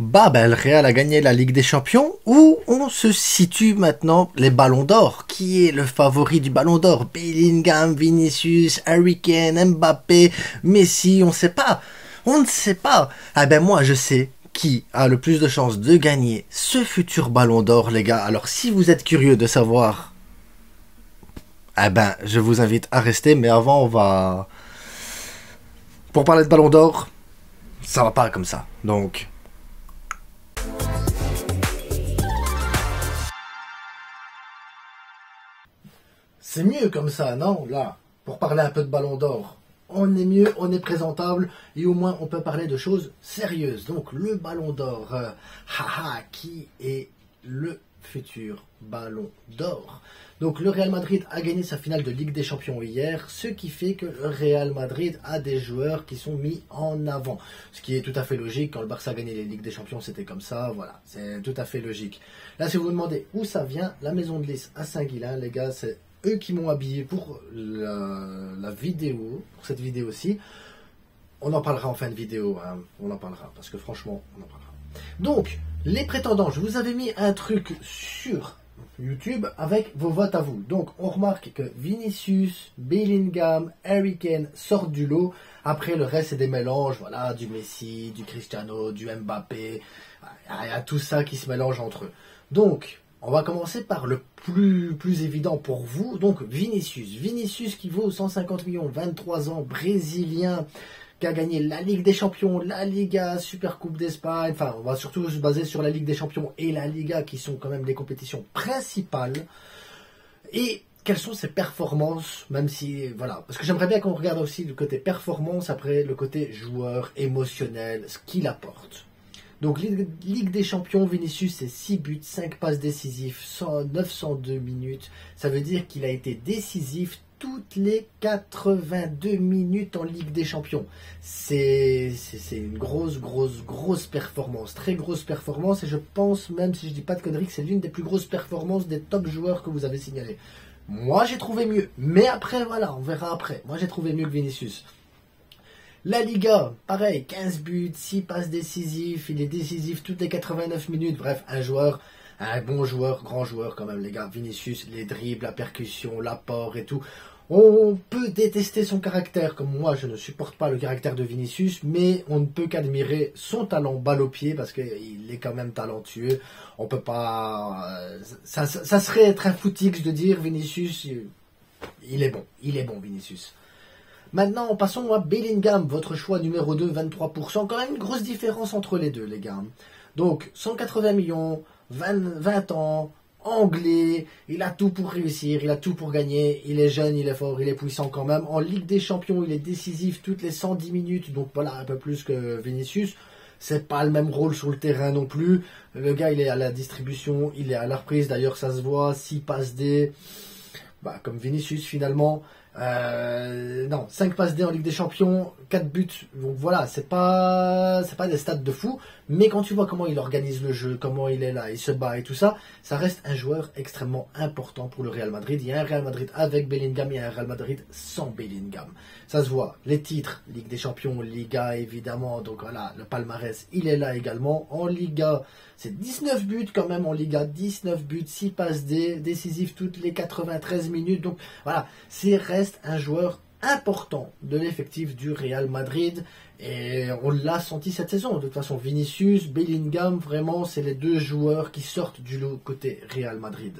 Le Real a gagné la Ligue des Champions. Où on se situe maintenant les Ballons d'Or? Qui est le favori du Ballon d'Or? Bellingham, Vinicius, Harry Kane, Mbappé, Messi, on ne sait pas. On ne sait pas. Moi je sais qui a le plus de chances de gagner ce futur Ballon d'Or, les gars. Alors si vous êtes curieux de savoir, je vous invite à rester. Mais avant, on va... Pour parler de Ballon d'Or, ça va pas comme ça. Donc... C'est mieux comme ça, non? Là, pour parler un peu de Ballon d'Or, on est mieux, on est présentable et au moins on peut parler de choses sérieuses. Donc le Ballon d'Or, qui est le futur Ballon d'Or? Donc le Real Madrid a gagné sa finale de Ligue des Champions hier, ce qui fait que le Real Madrid a des joueurs qui sont mis en avant. Ce qui est tout à fait logique, quand le Barça a gagné les Ligues des Champions, c'était comme ça, voilà, c'est tout à fait logique. Là, si vous vous demandez où ça vient, la maison de Lys à Saint-Guilain, les gars, c'est eux qui m'ont habillé pour la vidéo, pour cette vidéo-ci. On en parlera en fin de vidéo, hein. On en parlera, parce que franchement, on en parlera. Donc, les prétendants, je vous avais mis un truc sur YouTube avec vos votes à vous. Donc, on remarque que Vinicius, Bellingham, Harry Kane sortent du lot. Après, le reste, c'est des mélanges, voilà, du Messi, du Cristiano, du Mbappé. Il y a tout ça qui se mélange entre eux. Donc, on va commencer par le plus évident pour vous. Donc, Vinicius. Vinicius qui vaut 150 millions, 23 ans, brésilien, qui a gagné la Ligue des Champions, la Liga, Super Coupe d'Espagne. Enfin, on va surtout se baser sur la Ligue des Champions et la Liga, qui sont quand même les compétitions principales. Et quelles sont ses performances, même si, voilà, parce que j'aimerais bien qu'on regarde aussi le côté performance, après le côté joueur, émotionnel, ce qu'il apporte. Donc, Ligue des Champions, Vinicius, c'est 6 buts, 5 passes décisives, 902 minutes. Ça veut dire qu'il a été décisif toutes les 82 minutes en Ligue des Champions. C'est une grosse performance. Très grosse performance. Et je pense, même si je dis pas de conneries, que c'est l'une des plus grosses performances des top joueurs que vous avez signalé. Moi, j'ai trouvé mieux. Mais après, voilà, on verra après. Moi, j'ai trouvé mieux que Vinicius. La Liga, pareil, 15 buts, 6 passes décisives, il est décisif toutes les 89 minutes. Bref, un bon joueur, grand joueur quand même, les gars. Vinicius, les dribbles, la percussion, l'apport et tout. On peut détester son caractère, comme moi, je ne supporte pas le caractère de Vinicius, mais on ne peut qu'admirer son talent balle au pied, parce qu'il est quand même talentueux. On peut pas... Ça serait être un footix de dire Vinicius, il est bon Vinicius. Maintenant, passons à Bellingham, votre choix numéro 2, 23%. Quand même une grosse différence entre les deux, les gars. Donc, 180 millions, 20 ans, anglais, il a tout pour réussir, il a tout pour gagner, il est jeune, il est fort, il est puissant quand même. En Ligue des Champions, il est décisif toutes les 110 minutes, donc voilà, un peu plus que Vinicius. C'est pas le même rôle sur le terrain non plus. Le gars, il est à la distribution, il est à la reprise, d'ailleurs ça se voit, 6 passes D, comme Vinicius finalement. 5 passes D en Ligue des Champions, 4 buts, donc voilà, c'est pas des stats de fou, mais quand tu vois comment il organise le jeu, comment il est là, il se bat et tout ça, ça reste un joueur extrêmement important pour le Real Madrid. Il y a un Real Madrid avec Bellingham, il y a un Real Madrid sans Bellingham. Ça se voit, les titres, Ligue des Champions, Liga évidemment, donc voilà, le palmarès, il est là également. En Liga, c'est 19 buts quand même en Liga, 19 buts, 6 passes D, décisif toutes les 93 minutes, donc voilà, reste un joueur important de l'effectif du Real Madrid et on l'a senti cette saison. De toute façon, Vinicius, Bellingham, vraiment, c'est les deux joueurs qui sortent du lot côté Real Madrid.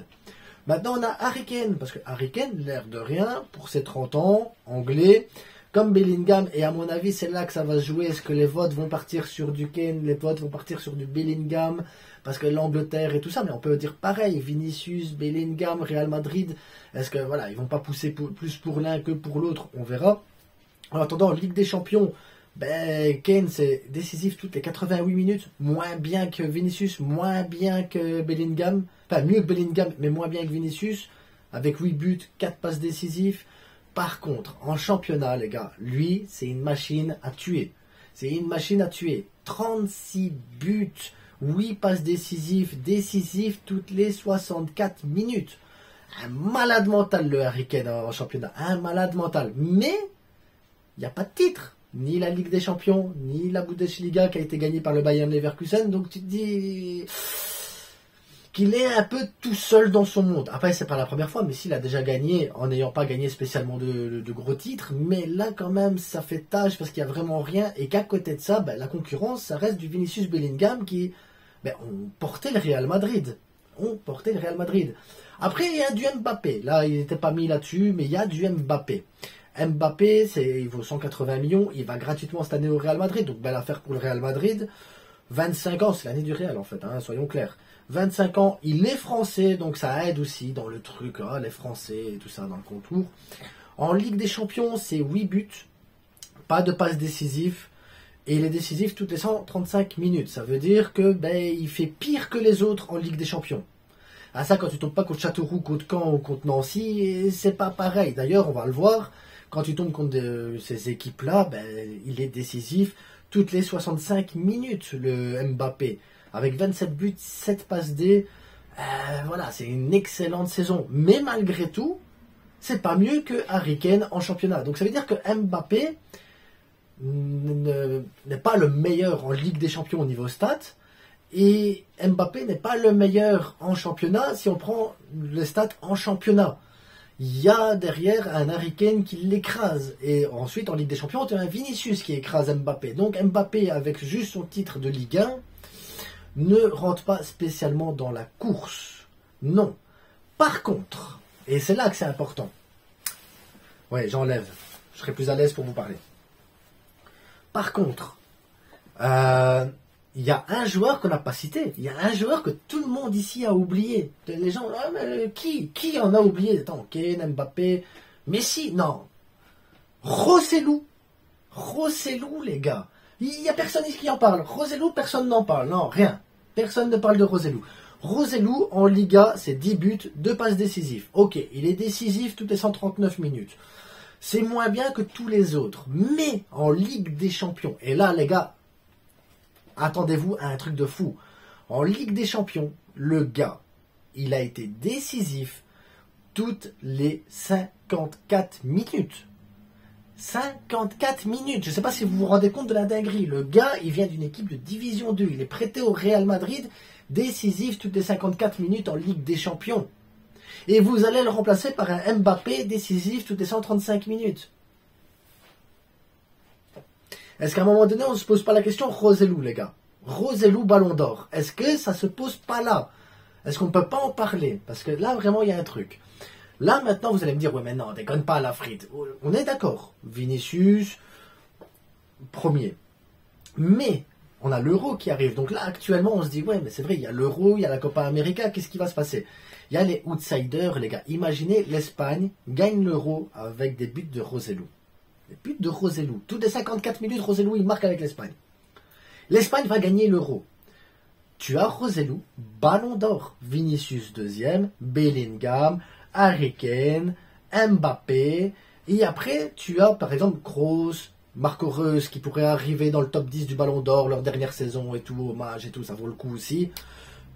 Maintenant, on a Harry Kane, parce que Harry Kane, l'air de rien, pour ses 30 ans, anglais, comme Bellingham, et à mon avis, c'est là que ça va se jouer. Est-ce que les votes vont partir sur du Kane, les votes vont partir sur du Bellingham, parce que l'Angleterre et tout ça, mais on peut dire pareil, Vinicius, Bellingham, Real Madrid, est-ce que voilà, ils vont pas pousser plus pour l'un que pour l'autre, on verra. En attendant, Ligue des Champions, Kane c'est décisif toutes les 88 minutes, moins bien que Vinicius, moins bien que Bellingham, enfin mieux que Bellingham, mais moins bien que Vinicius, avec 8 buts, 4 passes décisives. Par contre, en championnat, les gars, lui, c'est une machine à tuer. C'est une machine à tuer. 36 buts, 8 passes décisives toutes les 64 minutes. Un malade mental, le Harry Kane en championnat. Un malade mental. Mais, il n'y a pas de titre. ni la Ligue des Champions, ni la Bundesliga qui a été gagnée par le Bayern Leverkusen. Donc tu te dis qu'il est un peu tout seul dans son monde. Après, c'est pas la première fois, Messi l'a déjà gagné en n'ayant pas gagné spécialement de gros titres. Mais là, quand même, ça fait tâche parce qu'il n'y a vraiment rien. Et qu'à côté de ça, la concurrence, ça reste du Vinicius Bellingham qui on portait le Real Madrid. Après, il y a du Mbappé. Là, il n'était pas mis là-dessus, mais il y a du Mbappé. Mbappé, il vaut 180 millions. Il va gratuitement cette année au Real Madrid. Donc, belle affaire pour le Real Madrid. 25 ans, c'est l'année du Real, en fait, soyons clairs. 25 ans, il est français, donc ça aide aussi dans le truc, les Français et tout ça, dans le contour. En Ligue des Champions, c'est 8 buts. Pas de passes décisives. Et il est décisif toutes les 135 minutes. Ça veut dire que il fait pire que les autres en Ligue des Champions. Ah ça, quand tu tombes pas contre Châteauroux, contre Caen ou contre Nancy, c'est pas pareil. D'ailleurs, on va le voir, quand tu tombes contre ces équipes-là, il est décisif toutes les 65 minutes, le Mbappé. Avec 27 buts, 7 passes D. Voilà, c'est une excellente saison. Mais malgré tout, c'est pas mieux que Harry Kane en championnat. Donc ça veut dire que Mbappé n'est pas le meilleur en Ligue des Champions au niveau stats, et Mbappé n'est pas le meilleur en championnat si on prend les stats en championnat. Il y a derrière un Harry Kane qui l'écrase, et ensuite en Ligue des Champions tu as un Vinicius qui écrase Mbappé. Donc Mbappé, avec juste son titre de Ligue 1, ne rentre pas spécialement dans la course. Non. Par contre, et c'est là que c'est important, ouais, j'enlève, je serai plus à l'aise pour vous parler. Par contre, il y a un joueur qu'on n'a pas cité. Il y a un joueur que tout le monde ici a oublié. Les gens, mais qui en a oublié? Attends, Kane, Mbappé, Messi, non. Rossellou, les gars. Il n'y a personne ici qui en parle. Rossellou, personne n'en parle. Non, rien. Personne ne parle de Rossellou. Rossellou, en Liga, c'est 10 buts, 2 passes décisives. Ok, il est décisif toutes les 139 minutes. C'est moins bien que tous les autres. Mais en Ligue des Champions, et là les gars, attendez-vous à un truc de fou. En Ligue des Champions, le gars, il a été décisif toutes les 54 minutes. 54 minutes. Je ne sais pas si vous vous rendez compte de la dinguerie. Le gars, il vient d'une équipe de Division 2. Il est prêté au Real Madrid, décisif toutes les 54 minutes en Ligue des Champions. Et vous allez le remplacer par un Mbappé décisif toutes les 135 minutes. Est-ce qu'à un moment donné, on ne se pose pas la question Rossellou, les gars? Rossellou, Ballon d'Or. Est-ce que ça se pose pas là? Est-ce qu'on ne peut pas en parler? Parce que là, vraiment, il y a un truc. Là, maintenant, vous allez me dire, ouais, mais non, déconne pas à la frite. On est d'accord. Vinicius, premier. Mais, on a l'Euro qui arrive. Donc là, actuellement, on se dit, ouais, mais c'est vrai, il y a l'Euro, il y a la Copa América, qu'est-ce qui va se passer? Il y a les outsiders, les gars. Imaginez, l'Espagne gagne l'Euro avec des buts de Rossellou. Les buts de Rossellou. Toutes les 54 minutes, Rossellou, il marque avec l'Espagne. L'Espagne va gagner l'Euro. Tu as Rossellou, Ballon d'Or. Vinicius deuxième, Bellingham, Harry Kane, Mbappé. Et après, tu as par exemple Kroos, Marco Reus qui pourrait arriver dans le top 10 du Ballon d'Or leur dernière saison et tout, hommage et tout, ça vaut le coup aussi.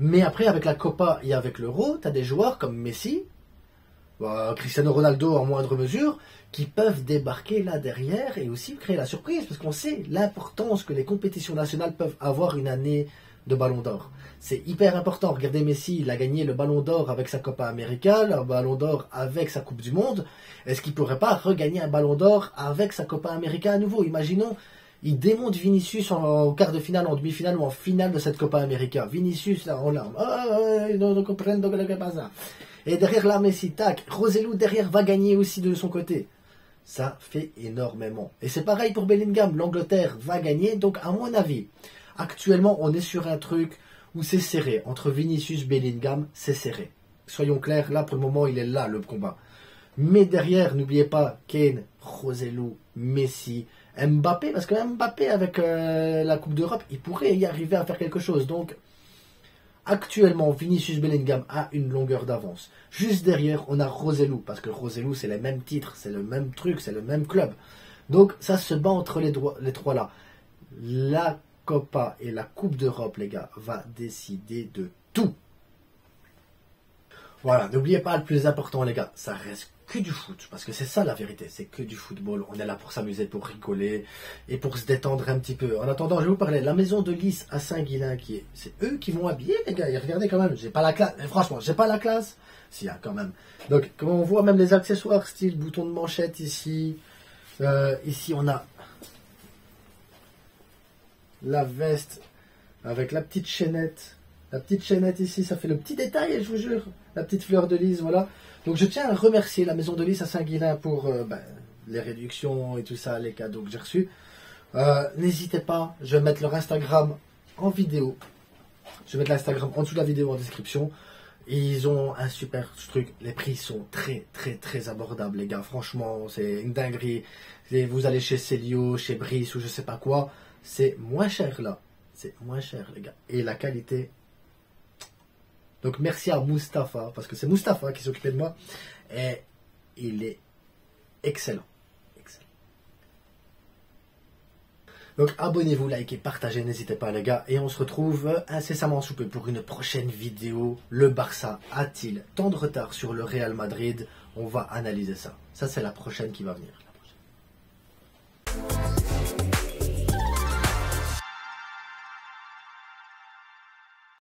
Mais après, avec la Copa et avec l'Euro, tu as des joueurs comme Messi, Cristiano Ronaldo en moindre mesure, qui peuvent débarquer là derrière et aussi créer la surprise, parce qu'on sait l'importance que les compétitions nationales peuvent avoir une année de Ballon d'Or. C'est hyper important. Regardez Messi, il a gagné le Ballon d'Or avec sa Copa América, le Ballon d'Or avec sa Coupe du Monde. Est-ce qu'il ne pourrait pas regagner un Ballon d'Or avec sa Copa América à nouveau? Imaginons, il démonte Vinicius en quart de finale, en demi-finale ou en finale de cette Copa América. Vinicius là en larmes. Non comprendo lo que pasa. Et derrière là, Messi, tac. Rossellou derrière va gagner aussi de son côté. Ça fait énormément. Et c'est pareil pour Bellingham. L'Angleterre va gagner. Donc, à mon avis, actuellement, on est sur un truc où c'est serré. Entre Vinicius et Bellingham, c'est serré. Soyons clairs, là, pour le moment, il est là, le combat. Mais derrière, n'oubliez pas Kane, Rossellou, Messi, Mbappé. Parce que Mbappé, avec la Coupe d'Europe, il pourrait y arriver à faire quelque chose. Donc, actuellement, Vinicius Bellingham a une longueur d'avance. Juste derrière, on a Rossellou, parce que Rossellou, c'est les mêmes titres, c'est le même truc, c'est le même club. Donc, ça se bat entre les trois là. La Copa et la Coupe d'Europe, les gars, va décider de tout. Voilà, n'oubliez pas le plus important, les gars, ça reste que du foot, parce que c'est ça la vérité, c'est que du football. On est là pour s'amuser, pour rigoler et pour se détendre un petit peu. En attendant, je vais vous parler de la maison de Lys à Saint-Guilain, c'est eux qui m'ont habillé, les gars. Et regardez quand même, j'ai pas la classe. Et franchement, j'ai pas la classe. Si, hein, quand même. Donc, comme on voit, même les accessoires, style bouton de manchette ici. Ici, on a la veste avec la petite chaînette. La petite chaînette ici, ça fait le petit détail, je vous jure. La petite fleur de lys, voilà. Donc je tiens à remercier la maison de Lys à Saint-Guilain pour les réductions et tout ça, les cadeaux que j'ai reçus. N'hésitez pas, je vais mettre leur Instagram en vidéo. Je vais mettre l'Instagram en dessous de la vidéo en description. Ils ont un super truc. Les prix sont très très très abordables, les gars. Franchement, c'est une dinguerie. Et vous allez chez Célio, chez Brice ou je sais pas quoi. C'est moins cher là. C'est moins cher, les gars. Et la qualité. Donc merci à Mustapha, parce que c'est Mustapha qui s'occupait de moi. Et il est excellent. Excellent. Donc abonnez-vous, likez, partagez, n'hésitez pas les gars. Et on se retrouve incessamment sous peu pour une prochaine vidéo. Le Barça a-t-il tant de retard sur le Real Madrid? On va analyser ça. Ça c'est la prochaine qui va venir.